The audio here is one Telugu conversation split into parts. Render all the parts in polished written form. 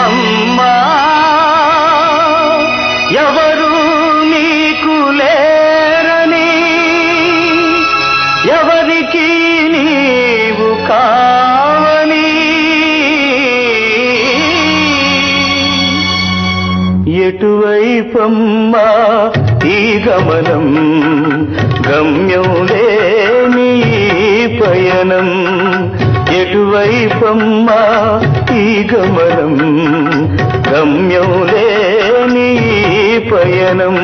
అమ్మా ఎవరు నీకు లేరని, ఎవరికి నీవు కావని, ఎటువైపమ్మా ఈ గమనం, గమ్యం లేని పయనం, ఎటువైపమ్మా ఈ గమనం, గమ్యం లేని పయనం,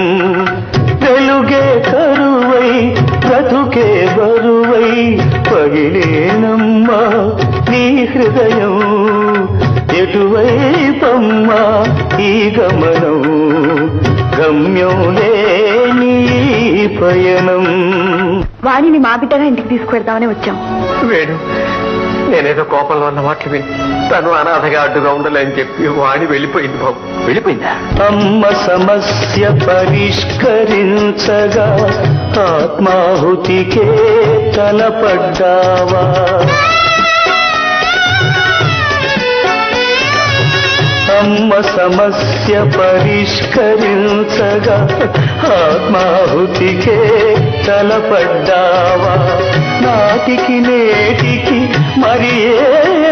వెలుగే కరువై బ్రతుకే బరువై పగిలేనమ్మా నీ హృదయం, ఎటువైపమ్మా ఈ గమనం, గమ్యం లేని పయనం. వాణిని మా బిడ్డగా ఇంటికి తీసుకువెళ్తామని వచ్చాం. వేణు, నేనేదో కోపంలో ఉన్న మాటలు విని తను అనాథగా అడ్డుగా ఉండాలని చెప్పి వాణి వెళ్ళిపోయింది బాబు. వెళ్ళిపోయిందా? అమ్మ సమస్య పరిష్కరించగా ఆత్మాహుతికే తలపడ్డావా? అమ్మ సమస్య పరిష్కరించగా ఆత్మాహుతికే తలపడ్డావా? నాటికి నేటికి మరి ఏ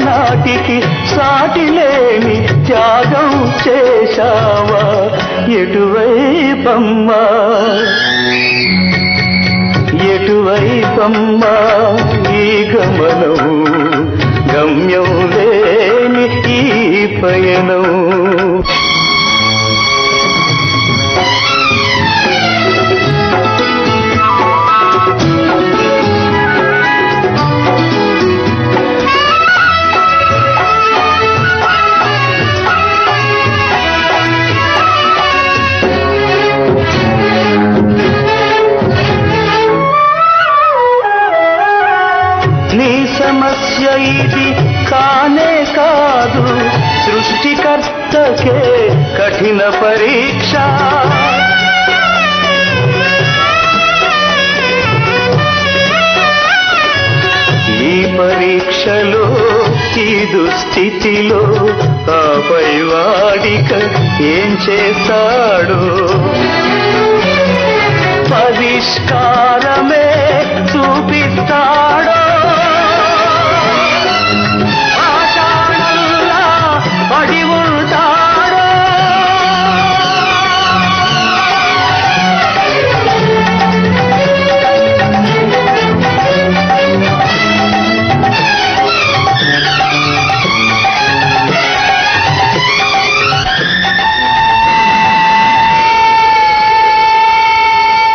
నాటికి సాటి లేని త్యాగం చేశావా? ఎటువైపమ్మా ఎటువైపమ్మా ఈ గమనం, గమ్యం లేని ఈ పయనం. నీ సమస్య ఇది కానే కాదు, సృష్టికర్తకే కఠిన పరీక్ష. ఈ పరీక్షలో ఈ దుస్థితిలో ఆపై వాడిక ఏం చేస్తాడు? పరిష్కారమే చూపిస్తాడో